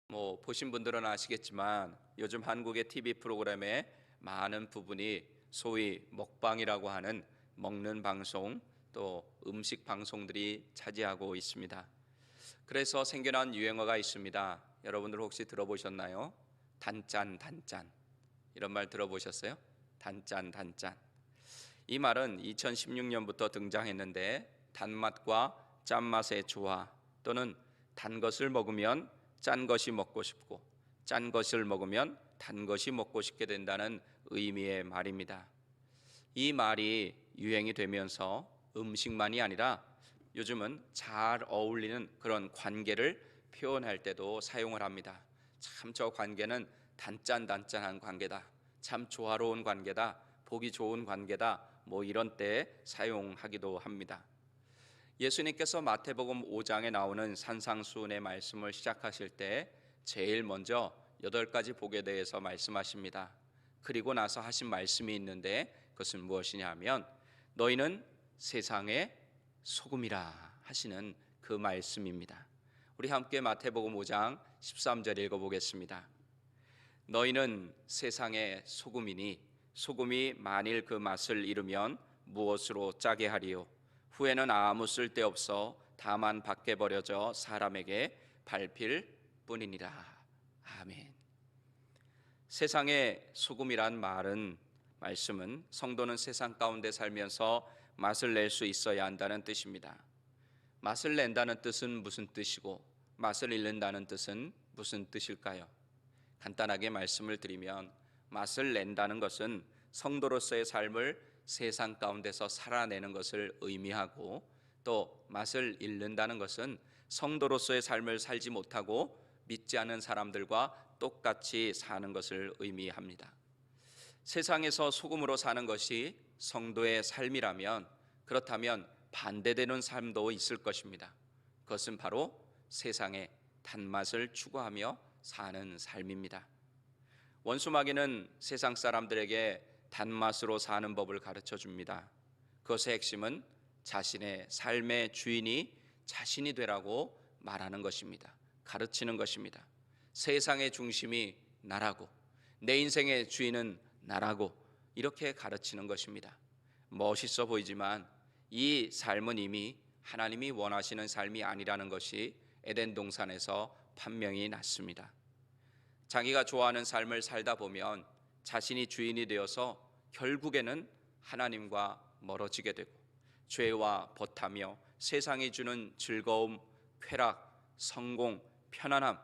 보신 분들은 아시겠지만 요즘 한국의 TV 프로그램의 많은 부분이 소위 먹방이라고 하는 먹는 방송, 또 음식 방송들이 차지하고 있습니다. 그래서 생겨난 유행어가 있습니다. 여러분들 혹시 들어보셨나요? 단짠 단짠. 이런 말 들어보셨어요? 단짠 단짠. 이 말은 2016년부터 등장했는데, 단맛과 짠맛의 조화, 또는 단 것을 먹으면 짠 것이 먹고 싶고 짠 것을 먹으면 단 것이 먹고 싶게 된다는 의미의 말입니다. 이 말이 유행이 되면서 음식만이 아니라 요즘은 잘 어울리는 그런 관계를 표현할 때도 사용을 합니다. 참 저 관계는 단짠단짠한 관계다, 참 조화로운 관계다, 보기 좋은 관계다, 이런 때 사용하기도 합니다. 예수님께서 마태복음 5장에 나오는 산상수훈의 말씀을 시작하실 때 제일 먼저 8가지 복에 대해서 말씀하십니다. 그리고 나서 하신 말씀이 있는데, 그것은 무엇이냐 하면 너희는 세상의 소금이라 하시는 그 말씀입니다. 우리 함께 마태복음 5장 13절 읽어보겠습니다. 너희는 세상의 소금이니 소금이 만일 그 맛을 잃으면 무엇으로 짜게 하리요? 후에는 아무 쓸데없어 다만 밖에 버려져 사람에게 밟힐 뿐이니라. 아멘. 세상의 소금이란 말씀은 성도는 세상 가운데 살면서 맛을 낼 수 있어야 한다는 뜻입니다. 맛을 낸다는 뜻은 무슨 뜻이고 맛을 잃는다는 뜻은 무슨 뜻일까요? 간단하게 말씀을 드리면, 맛을 낸다는 것은 성도로서의 삶을 세상 가운데서 살아내는 것을 의미하고, 또 맛을 잃는다는 것은 성도로서의 삶을 살지 못하고 믿지 않는 사람들과 똑같이 사는 것을 의미합니다. 세상에서 소금으로 사는 것이 성도의 삶이라면, 그렇다면 반대되는 삶도 있을 것입니다. 그것은 바로 세상의 단맛을 추구하며 사는 삶입니다. 원수마귀는 세상 사람들에게 단맛으로 사는 법을 가르쳐 줍니다. 그것의 핵심은 자신의 삶의 주인이 자신이 되라고 말하는 것입니다. 가르치는 것입니다. 세상의 중심이 나라고, 내 인생의 주인은 나라고, 이렇게 가르치는 것입니다. 멋있어 보이지만 이 삶은 이미 하나님이 원하시는 삶이 아니라는 것이 에덴 동산에서 판명이 났습니다. 자기가 좋아하는 삶을 살다 보면 자신이 주인이 되어서 결국에는 하나님과 멀어지게 되고, 죄와 벗하며 세상이 주는 즐거움, 쾌락, 성공, 편안함,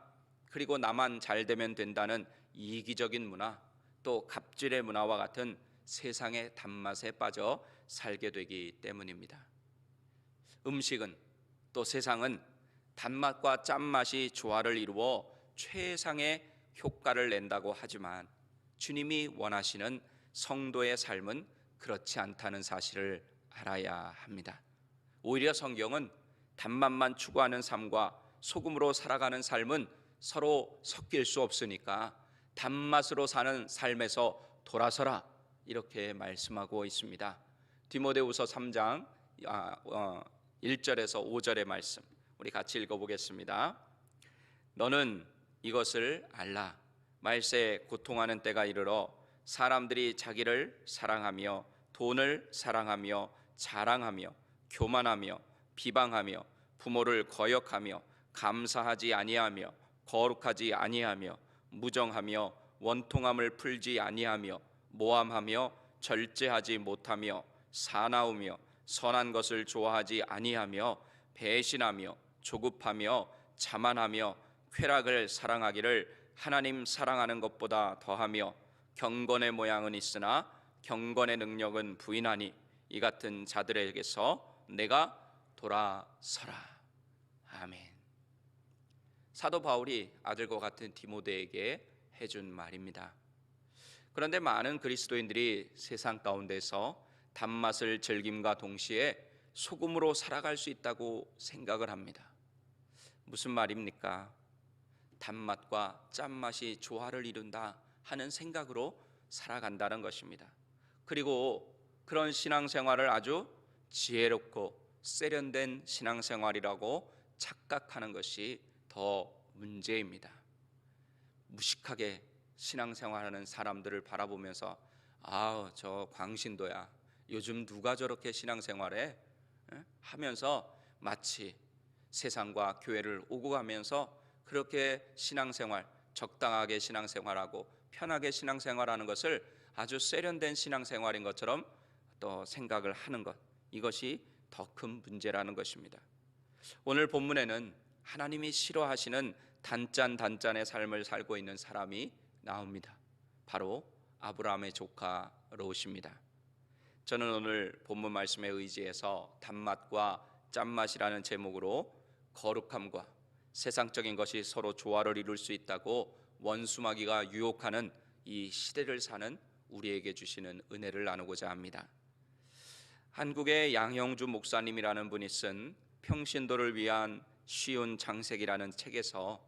그리고 나만 잘 되면 된다는 이기적인 문화, 또 갑질의 문화와 같은 세상의 단맛에 빠져 살게 되기 때문입니다. 음식은, 또 세상은 단맛과 짠맛이 조화를 이루어 최상의 효과를 낸다고 하지만, 주님이 원하시는 성도의 삶은 그렇지 않다는 사실을 알아야 합니다. 오히려 성경은 단맛만 추구하는 삶과 소금으로 살아가는 삶은 서로 섞일 수 없으니까 단맛으로 사는 삶에서 돌아서라, 이렇게 말씀하고 있습니다. 디모데후서 3장 1절에서 5절의 말씀, 우리 같이 읽어보겠습니다. 너는 이것을 알라. 말세에 고통하는 때가 이르러 사람들이 자기를 사랑하며 돈을 사랑하며 자랑하며 교만하며 비방하며 부모를 거역하며 감사하지 아니하며 거룩하지 아니하며 무정하며 원통함을 풀지 아니하며 모함하며 절제하지 못하며 사나우며 선한 것을 좋아하지 아니하며 배신하며 조급하며 자만하며 쾌락을 사랑하기를 하나님 사랑하는 것보다 더하며 경건의 모양은 있으나 경건의 능력은 부인하니 이 같은 자들에게서 내가 돌아서라. 아멘. 사도 바울이 아들과 같은 디모데에게 해준 말입니다. 그런데 많은 그리스도인들이 세상 가운데서 단맛을 즐김과 동시에 소금으로 살아갈 수 있다고 생각을 합니다. 무슨 말입니까? 단맛과 짠맛이 조화를 이룬다 하는 생각으로 살아간다는 것입니다. 그리고 그런 신앙생활을 아주 지혜롭고 세련된 신앙생활이라고 착각하는 것이 더 문제입니다. 무식하게 신앙생활하는 사람들을 바라보면서 아, 저 광신도야. 요즘 누가 저렇게 신앙생활해? 하면서 마치 세상과 교회를 오고 가면서 그렇게 신앙생활, 적당하게 신앙생활하고 편하게 신앙생활하는 것을 아주 세련된 신앙생활인 것처럼 또 생각을 하는 것, 이것이 더 큰 문제라는 것입니다. 오늘 본문에는 하나님이 싫어하시는 단짠단짠의 삶을 살고 있는 사람이 나옵니다. 바로 아브라함의 조카 롯입니다. 저는 오늘 본문 말씀에 의지해서 단맛과 짠맛이라는 제목으로 거룩함과 세상적인 것이 서로 조화를 이룰 수 있다고 원수마귀가 유혹하는 이 시대를 사는 우리에게 주시는 은혜를 나누고자 합니다. 한국의 양형주 목사님이라는 분이 쓴 평신도를 위한 쉬운 장색이라는 책에서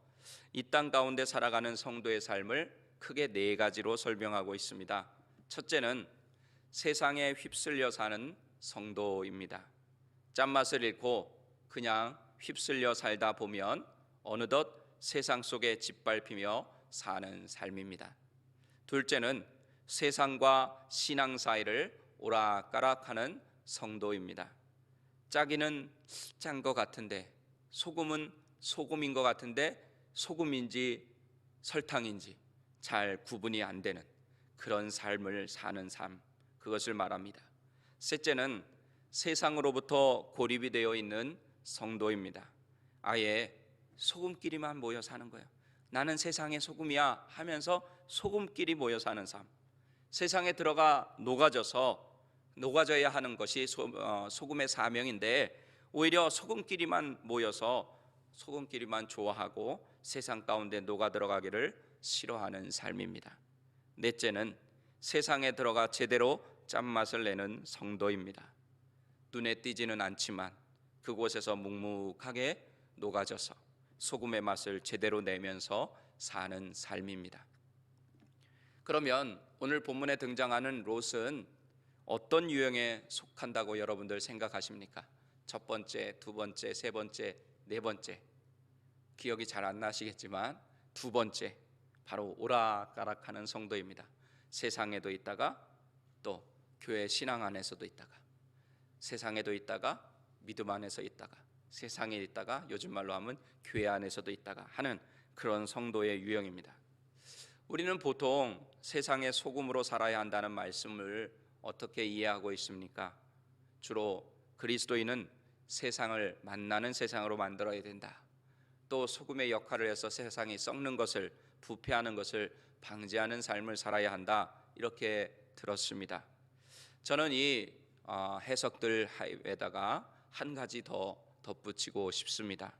이 땅 가운데 살아가는 성도의 삶을 크게 네 가지로 설명하고 있습니다. 첫째는 세상에 휩쓸려 사는 성도입니다. 짠맛을 잃고 그냥 휩쓸려 살다 보면 어느덧 세상 속에 짓밟히며 사는 삶입니다. 둘째는 세상과 신앙 사이를 오락가락하는 성도입니다. 짜기는 짠 것 같은데 소금은 소금인 것 같은데 소금인지 설탕인지 잘 구분이 안 되는 그런 삶을 사는 삶, 그것을 말합니다. 셋째는 세상으로부터 고립이 되어 있는 성도입니다. 아예 소금끼리만 모여 사는 거예요. 나는 세상의 소금이야 하면서 소금끼리 모여 사는 삶. 세상에 들어가 녹아져야 하는 것이 소금의 사명인데 오히려 소금끼리만 모여서 소금끼리만 좋아하고 세상 가운데 녹아 들어가기를 싫어하는 삶입니다. 넷째는 세상에 들어가 제대로 짠맛을 내는 성도입니다. 눈에 띄지는 않지만 그곳에서 묵묵하게 녹아져서 소금의 맛을 제대로 내면서 사는 삶입니다. 그러면 오늘 본문에 등장하는 롯은 어떤 유형에 속한다고 여러분들 생각하십니까? 첫 번째, 두 번째, 세 번째, 네 번째, 기억이 잘 안 나시겠지만 두 번째, 바로 오락가락하는 성도입니다. 세상에도 있다가 또 교회 신앙 안에서도 있다가, 세상에도 있다가 믿음 안에서 있다가, 세상에 있다가 요즘 말로 하면 교회 안에서도 있다가 하는 그런 성도의 유형입니다. 우리는 보통 세상의 소금으로 살아야 한다는 말씀을 어떻게 이해하고 있습니까? 주로 그리스도인은 세상을 만나는 세상으로 만들어야 된다. 또 소금의 역할을 해서 세상이 썩는 것을, 부패하는 것을 방지하는 삶을 살아야 한다, 이렇게 들었습니다. 저는 이 해석들 하에다가 한 가지 더 덧붙이고 싶습니다.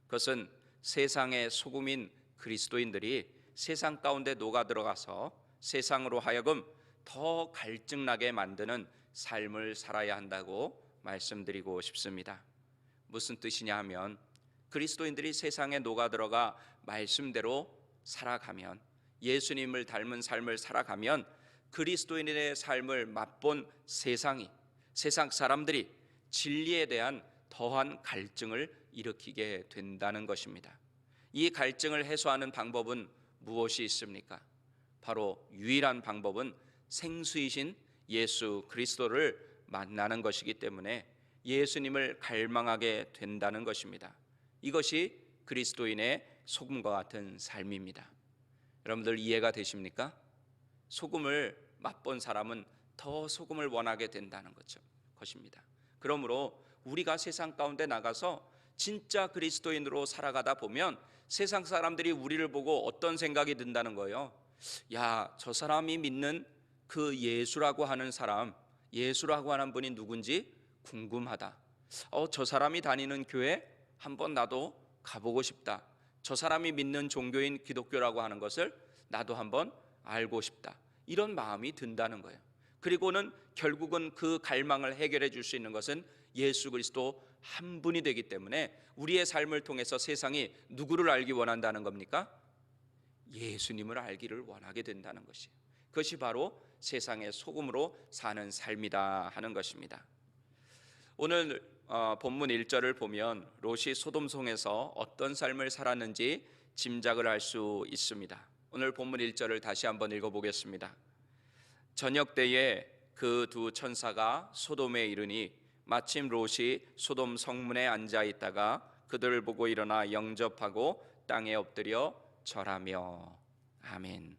그것은 세상의 소금인 그리스도인들이 세상 가운데 녹아 들어가서 세상으로 하여금 더 갈증나게 만드는 삶을 살아야 한다고 말씀드리고 싶습니다. 무슨 뜻이냐 하면 그리스도인들이 세상에 녹아 들어가 말씀대로 살아가면, 예수님을 닮은 삶을 살아가면 그리스도인의 삶을 맛본 세상 사람들이 진리에 대한 더한 갈증을 일으키게 된다는 것입니다. 이 갈증을 해소하는 방법은 무엇이 있습니까? 바로 유일한 방법은 생수이신 예수 그리스도를 만나는 것이기 때문에 예수님을 갈망하게 된다는 것입니다. 이것이 그리스도인의 소금과 같은 삶입니다. 여러분들 이해가 되십니까? 소금을 맛본 사람은 더 소금을 원하게 된다는 것입니다. 그러므로 우리가 세상 가운데 나가서 진짜 그리스도인으로 살아가다 보면 세상 사람들이 우리를 보고 어떤 생각이 든다는 거예요. 야, 저 사람이 믿는 그 예수라고 하는 사람, 예수라고 하는 분이 누군지 궁금하다. 저 사람이 다니는 교회 한번 나도 가보고 싶다. 저 사람이 믿는 종교인 기독교라고 하는 것을 나도 한번 알고 싶다. 이런 마음이 든다는 거예요. 그리고는 결국은 그 갈망을 해결해 줄 수 있는 것은 예수 그리스도 한 분이 되기 때문에 우리의 삶을 통해서 세상이 누구를 알기 원한다는 겁니까? 예수님을 알기를 원하게 된다는 것이에요. 그것이 바로 세상의 소금으로 사는 삶이다 하는 것입니다. 오늘 본문 1절을 보면 롯이 소돔성에서 어떤 삶을 살았는지 짐작을 할 수 있습니다. 오늘 본문 1절을 다시 한번 읽어보겠습니다. 저녁 때에 그 두 천사가 소돔에 이르니 마침 롯이 소돔 성문에 앉아 있다가 그들을 보고 일어나 영접하고 땅에 엎드려 절하며. 아멘.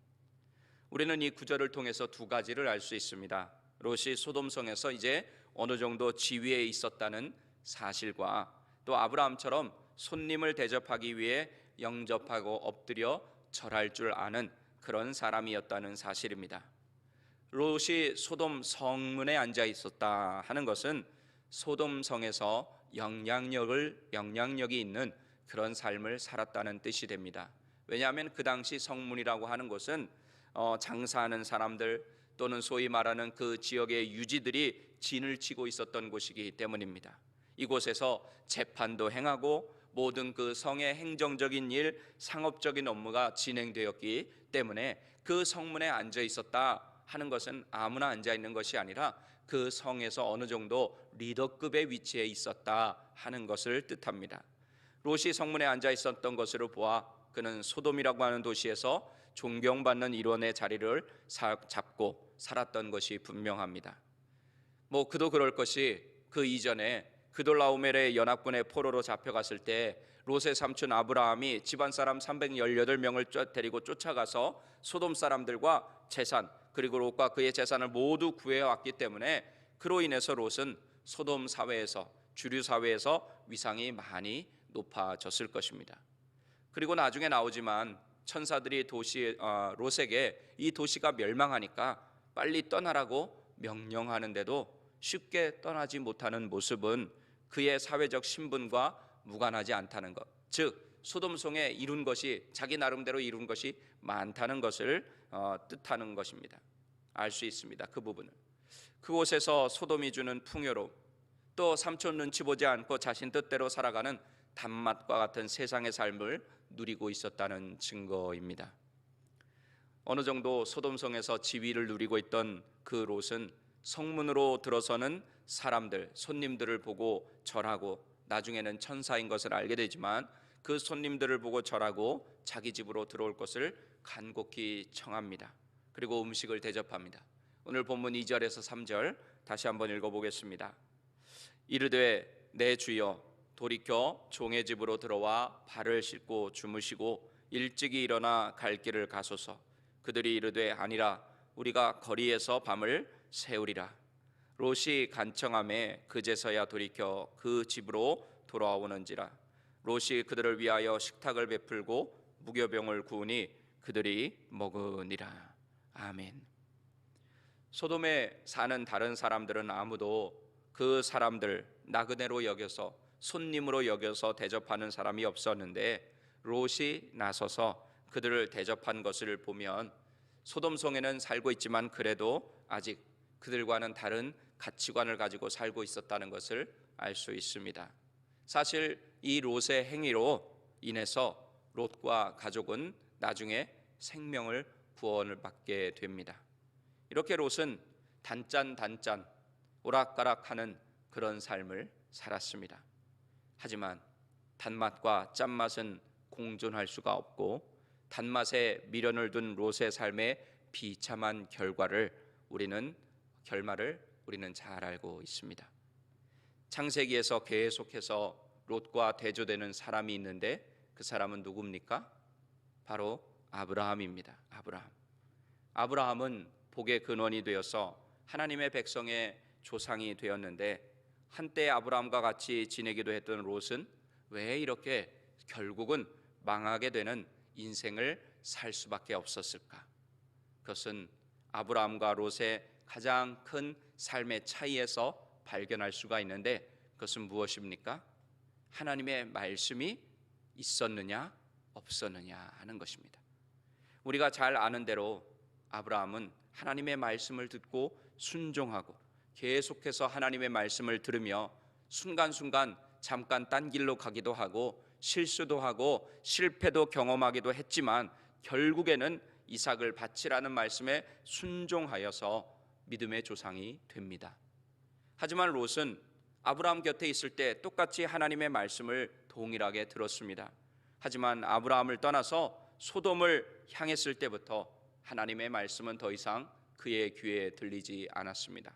우리는 이 구절을 통해서 두 가지를 알 수 있습니다. 롯이 소돔성에서 이제 어느 정도 지위에 있었다는 사실과 또 아브라함처럼 손님을 대접하기 위해 영접하고 엎드려 절할 줄 아는 그런 사람이었다는 사실입니다. 롯이 소돔 성문에 앉아 있었다 하는 것은 소돔 성에서 영향력이 있는 그런 삶을 살았다는 뜻이 됩니다. 왜냐하면 그 당시 성문이라고 하는 곳은 장사하는 사람들 또는 소위 말하는 그 지역의 유지들이 진을 치고 있었던 곳이기 때문입니다. 이곳에서 재판도 행하고 모든 그 성의 행정적인 일, 상업적인 업무가 진행되었기 때문에 그 성문에 앉아 있었다 하는 것은 아무나 앉아 있는 것이 아니라 그 성에서 어느 정도 리더급의 위치에 있었다 하는 것을 뜻합니다. 롯이 성문에 앉아 있었던 것으로 보아 그는 소돔이라고 하는 도시에서 존경받는 일원의 자리를 잡고 살았던 것이 분명합니다. 그도 그럴 것이 그 이전에 그돌라오멜의 연합군의 포로로 잡혀갔을 때 롯의 삼촌 아브라함이 집안 사람 318명을 데리고 쫓아가서 소돔 사람들과 재산 그리고 롯과 그의 재산을 모두 구해왔기 때문에 그로 인해서 롯은 소돔 사회에서 주류 사회에서 위상이 많이 높아졌을 것입니다. 그리고 나중에 나오지만 천사들이 롯에게 이 도시가 멸망하니까 빨리 떠나라고 명령하는데도 쉽게 떠나지 못하는 모습은 그의 사회적 신분과 무관하지 않다는 것, 즉 소돔성에 이룬 것이 자기 나름대로 이룬 것이 많다는 것을 뜻하는 것입니다. 알 수 있습니다. 그 부분을. 그곳에서 소돔이 주는 풍요로움, 또 삼촌 눈치 보지 않고 자신 뜻대로 살아가는 단맛과 같은 세상의 삶을 누리고 있었다는 증거입니다. 어느 정도 소돔성에서 지위를 누리고 있던 그 롯은 성문으로 들어서는 사람들, 손님들을 보고 절하고 나중에는 천사인 것을 알게 되지만 그 손님들을 보고 절하고 자기 집으로 들어올 것을 간곡히 청합니다. 그리고 음식을 대접합니다. 오늘 본문 2절에서 3절 다시 한번 읽어보겠습니다. 이르되 내 주여 돌이켜 종의 집으로 들어와 발을 씻고 주무시고 일찍이 일어나 갈 길을 가소서. 그들이 이르되 아니라 우리가 거리에서 밤을 새우리라. 롯이 간청함에 그제서야 돌이켜 그 집으로 돌아오는지라. 롯이 그들을 위하여 식탁을 베풀고 무교병을 구우니 그들이 먹으니라. 아멘. 소돔에 사는 다른 사람들은 아무도 그 사람들 나그네로 여겨서 손님으로 여겨서 대접하는 사람이 없었는데 롯이 나서서 그들을 대접한 것을 보면 소돔성에는 살고 있지만 그래도 아직 그들과는 다른 가치관을 가지고 살고 있었다는 것을 알 수 있습니다. 사실 이 롯의 행위로 인해서 롯과 가족은 나중에 생명을 구원을 받게 됩니다. 이렇게 롯은 단짠 오락가락하는 그런 삶을 살았습니다. 하지만 단맛과 짠맛은 공존할 수가 없고 단맛에 미련을 둔 롯의 삶의 비참한 결말을 우리는 잘 알고 있습니다. 창세기에서 계속해서 롯과 대조되는 사람이 있는데 그 사람은 누굽니까? 바로 아브라함입니다. 아브라함은 복의 근원이 되어서 하나님의 백성의 조상이 되었는데 한때 아브라함과 같이 지내기도 했던 롯은 왜 이렇게 결국은 망하게 되는 인생을 살 수밖에 없었을까? 그것은 아브라함과 롯의 가장 큰 삶의 차이에서 발견할 수가 있는데 그것은 무엇입니까? 하나님의 말씀이 있었느냐 없었느냐 하는 것입니다. 우리가 잘 아는 대로 아브라함은 하나님의 말씀을 듣고 순종하고 계속해서 하나님의 말씀을 들으며 순간순간 잠깐 딴 길로 가기도 하고 실수도 하고 실패도 경험하기도 했지만 결국에는 이삭을 바치라는 말씀에 순종하여서 믿음의 조상이 됩니다. 하지만 롯은 아브라함 곁에 있을 때 똑같이 하나님의 말씀을 동일하게 들었습니다. 하지만 아브라함을 떠나서 소돔을 향했을 때부터 하나님의 말씀은 더 이상 그의 귀에 들리지 않았습니다.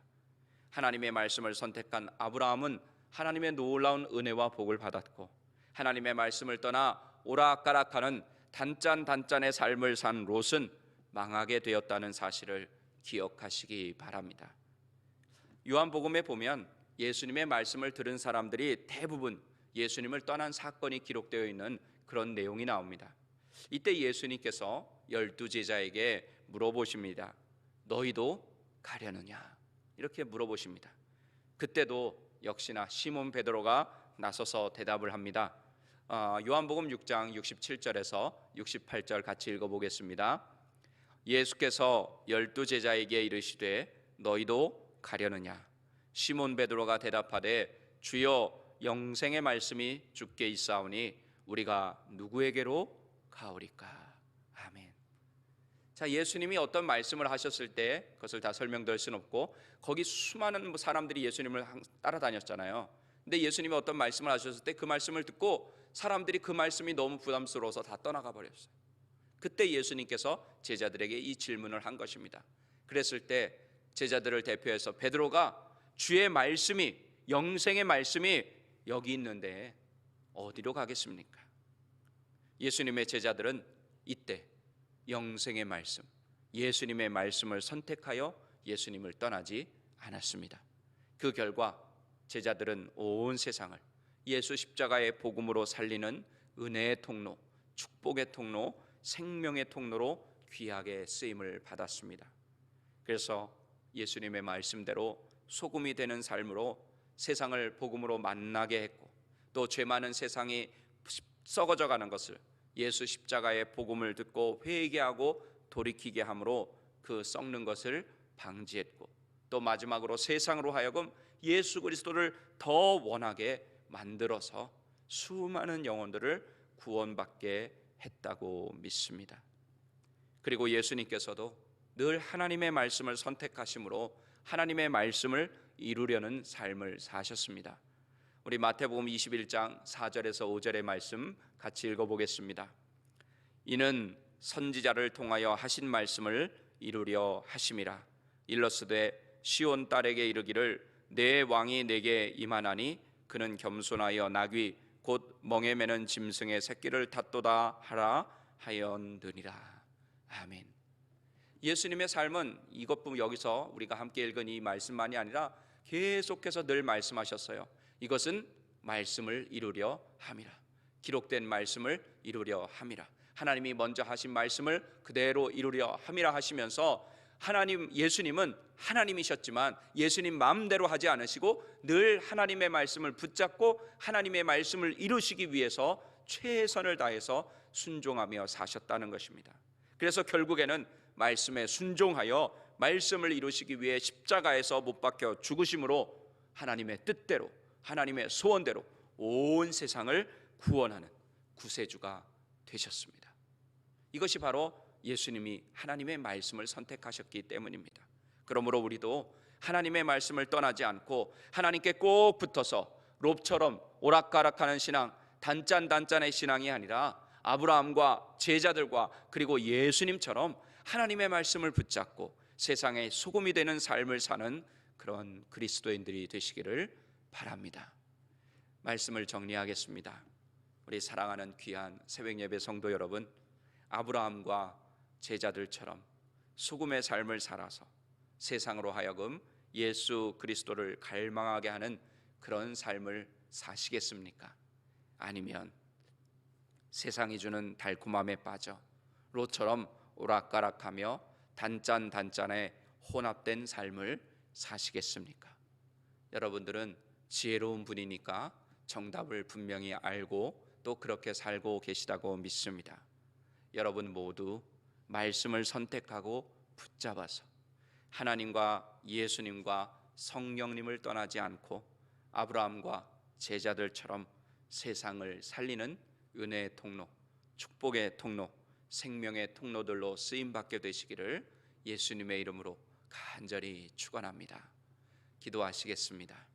하나님의 말씀을 선택한 아브라함은 하나님의 놀라운 은혜와 복을 받았고, 하나님의 말씀을 떠나 오락가락하는 단짠단짠의 삶을 산 롯은 망하게 되었다는 사실을 기억하시기 바랍니다. 요한복음에 보면 예수님의 말씀을 들은 사람들이 대부분 예수님을 떠난 사건이 기록되어 있는 그런 내용이 나옵니다. 이때 예수님께서 12제자에게 물어보십니다. 너희도 가려느냐? 이렇게 물어보십니다. 그때도 역시나 시몬 베드로가 나서서 대답을 합니다. 요한복음 6장 67절에서 68절 같이 읽어보겠습니다. 예수께서 12제자에게 이르시되 너희도 가려느냐? 시몬 베드로가 대답하되 주여 영생의 말씀이 주께 있사오니 우리가 누구에게로 가오리까? 아멘. 자, 예수님이 어떤 말씀을 하셨을 때 그것을 다 설명드릴 수는 없고, 거기 수많은 사람들이 예수님을 따라다녔잖아요. 근데 예수님이 어떤 말씀을 하셨을 때 그 말씀을 듣고 사람들이 그 말씀이 너무 부담스러워서 다 떠나가 버렸어요. 그때 예수님께서 제자들에게 이 질문을 한 것입니다. 그랬을 때 제자들을 대표해서 베드로가 주의 말씀이, 영생의 말씀이 여기 있는데 어디로 가겠습니까? 예수님의 제자들은 이때 영생의 말씀, 예수님의 말씀을 선택하여 예수님을 떠나지 않았습니다. 그 결과 제자들은 온 세상을 예수 십자가의 복음으로 살리는 은혜의 통로, 축복의 통로, 생명의 통로로 귀하게 쓰임을 받았습니다. 그래서 예수님의 말씀대로 소금이 되는 삶으로 세상을 복음으로 만나게 했고, 또 죄 많은 세상이 썩어져 가는 것을 예수 십자가의 복음을 듣고 회개하고 돌이키게 함으로 그 썩는 것을 방지했고, 또 마지막으로 세상으로 하여금 예수 그리스도를 더 원하게 만들어서 수많은 영혼들을 구원받게 했다고 믿습니다. 그리고 예수님께서도 늘 하나님의 말씀을 선택하심으로 하나님의 말씀을 이루려는 삶을 사셨습니다. 우리 마태복음 21장 4절에서 5절의 말씀 같이 읽어보겠습니다. 이는 선지자를 통하여 하신 말씀을 이루려 하심이라. 일러스되 시온 딸에게 이르기를 내 왕이 내게 임하나니 그는 겸손하여 나귀 곧 멍에 매는 짐승의 새끼를 탔도다 하라 하였느니라. 아멘. 예수님의 삶은 이것뿐, 여기서 우리가 함께 읽은 이 말씀만이 아니라 계속해서 늘 말씀하셨어요. 이것은 말씀을 이루려 함이라. 기록된 말씀을 이루려 함이라. 하나님이 먼저 하신 말씀을 그대로 이루려 함이라 하시면서, 예수님은 하나님이셨지만 예수님 마음대로 하지 않으시고 늘 하나님의 말씀을 붙잡고 하나님의 말씀을 이루시기 위해서 최선을 다해서 순종하며 사셨다는 것입니다. 그래서 결국에는 말씀에 순종하여 말씀을 이루시기 위해 십자가에서 못 박혀 죽으심으로 하나님의 뜻대로, 하나님의 소원대로 온 세상을 구원하는 구세주가 되셨습니다. 이것이 바로 예수님이 하나님의 말씀을 선택하셨기 때문입니다. 그러므로 우리도 하나님의 말씀을 떠나지 않고 하나님께 꼭 붙어서 롭처럼 오락가락하는 신앙, 단짠단짠의 신앙이 아니라 아브라함과 제자들과 그리고 예수님처럼 하나님의 말씀을 붙잡고 세상의 소금이 되는 삶을 사는 그런 그리스도인들이 되시기를 바랍니다. 말씀을 정리하겠습니다. 우리 사랑하는 귀한 새벽예배 성도 여러분, 아브라함과 제자들처럼 소금의 삶을 살아서 세상으로 하여금 예수 그리스도를 갈망하게 하는 그런 삶을 사시겠습니까? 아니면 세상이 주는 달콤함에 빠져 롯처럼 오락가락하며 단짠단짠에 혼합된 삶을 사시겠습니까? 여러분들은 지혜로운 분이니까 정답을 분명히 알고 또 그렇게 살고 계시다고 믿습니다. 여러분 모두 말씀을 선택하고 붙잡아서 하나님과 예수님과 성령님을 떠나지 않고 아브라함과 제자들처럼 세상을 살리는 은혜의 통로, 축복의 통로, 생명의 통로들로 쓰임받게 되시기를 예수님의 이름으로 간절히 축원합니다. 기도하시겠습니다.